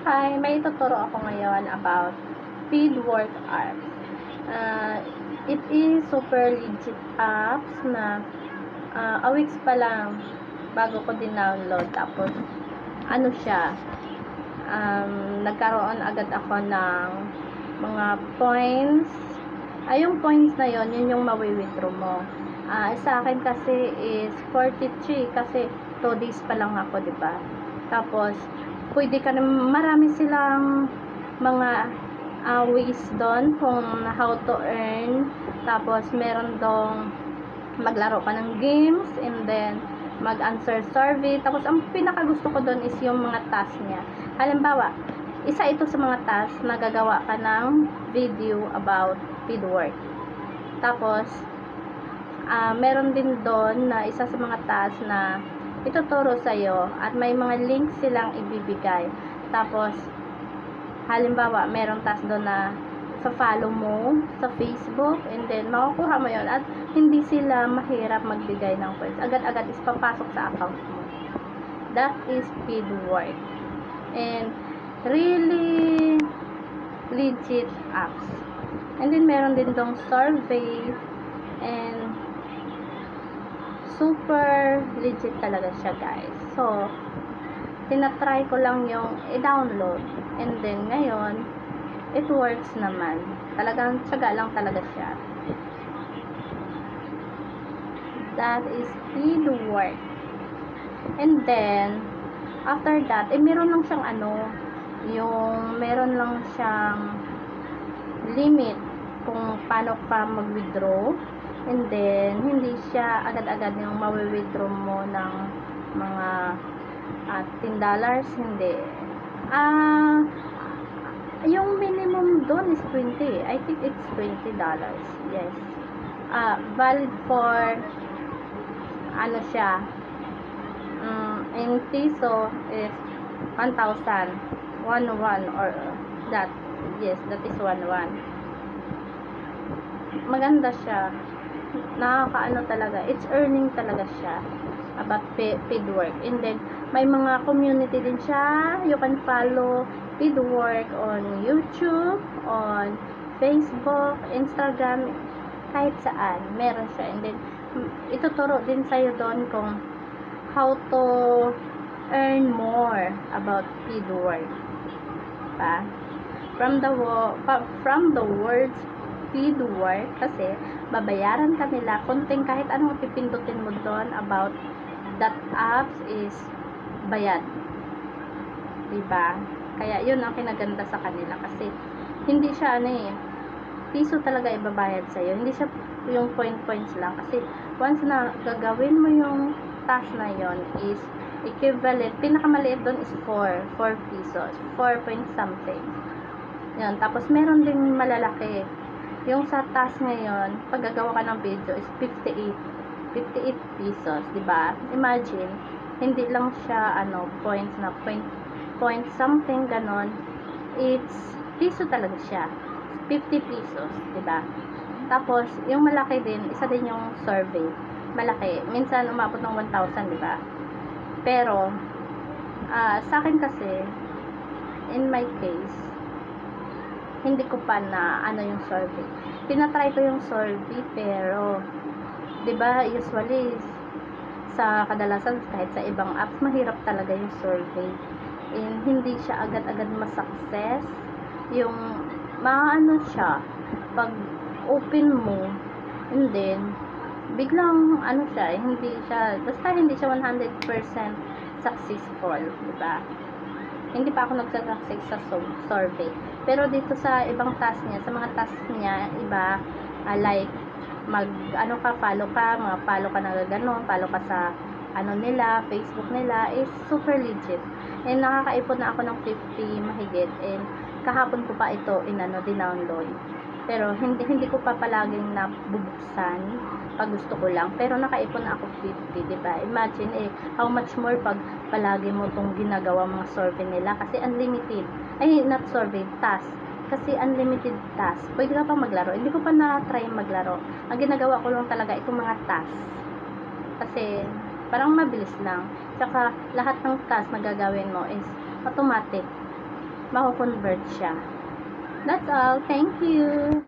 Hi, may ituturo ako ngayon about Feedwork apps. It is super legit apps na a weeks pa lang bago ko din-download. Tapos, ano siya, nagkaroon agad ako ng mga points. Yung points na yon, yun yung mawi-withdraw mo. Sa akin kasi is 43 kasi 2 days pa lang ako, diba? Tapos, pwede ka naman, marami silang mga ways doon kung how to earn. Tapos meron dong maglaro ka ng games and then mag-answer survey. Tapos ang pinaka gusto ko doon is yung mga task niya. Halimbawa, isa ito sa mga task na gagawa ka ng video about Feedwork. Tapos meron din doon na isa sa mga task na ituturo sa'yo at may mga links silang ibibigay. Tapos, halimbawa, meron task doon na sa follow mo sa Facebook and then makukuha mo yon at hindi sila mahirap magbigay ng points. Agad-agad is papasok sa account mo. That is Feedwork. And really legit apps. And then meron din dong survey and super legit talaga siya, guys. So, tinatry ko lang yung i-download. And then, ngayon, it works naman. Talagang tiyaga lang talaga siya. That is Feedwork. And then, after that, meron lang siyang meron lang siyang limit kung paano ka mag-withdraw. And then, hindi siya agad-agad yung mawi-withdraw mo ng mga $10, hindi. Yung minimum doon is 20. I think it's $20. Yes. Valid for, siya, in peso is 1,000. 1 or that. Yes, that is 1. Maganda siya. Nakakaano talaga, it's earning talaga siya about Feedwork. And then may mga community din siya. You can follow Feedwork on YouTube, on Facebook, Instagram, kahit saan meron siya. And then ituturo din sa'yo doon kung how to earn more about Feedwork pa. From the words Feedwork, kasi babayaran ka nila konting kahit anong pipindutin mo doon about that apps is bayad, diba? Kaya yun ang kinaganda sa kanila kasi hindi siya piso talaga ibabayad sa'yo, hindi siya yung points lang kasi once na gagawin mo yung task na yon is equivalent, pinakamaliit doon is 4 pesos, 4 point something yan. Tapos meron din malalaki. Yung sa task ngayon, pag gagawa ka ng video is 58 pesos, diba? Imagine, hindi lang siya, points na, point something, ganon. It's, piso talaga siya. 50 pesos, diba? Tapos, yung malaki din, isa din yung survey. Malaki. Minsan, umabot ng 1,000, diba? Pero, sa akin kasi, in my case, hindi ko pa na yung survey. Tinatry ko yung survey pero 'di ba usually sa kadalasan kahit sa ibang apps mahirap talaga yung survey. And hindi siya agad-agad ma-success. Yung siya pag open mo and then biglang siya, hindi siya 100% successful, 'di ba? Hindi pa ako nagsa-success sa survey. Pero dito sa ibang task niya, sa mga task niya, iba, like, follow ka na gano'n, follow ka sa, nila, Facebook nila, is super legit. And nakakaipon na ako ng 50 mahigit. And kahapon ko pa ito, din-download. Pero hindi ko pa palaging nabubuksan pag gusto ko lang. Pero nakaipon na ako 50, diba? Imagine how much more pag palagi mo tong ginagawa mga survey nila kasi unlimited. Not survey, task. Kasi unlimited task. Pwede ka pa maglaro. Hindi ko pa na-try maglaro. Ang ginagawa ko lang talaga itong mga task. Kasi parang mabilis lang. Tsaka lahat ng task na gagawin mo is automatic. mako-convert siya. That's all. Thank you.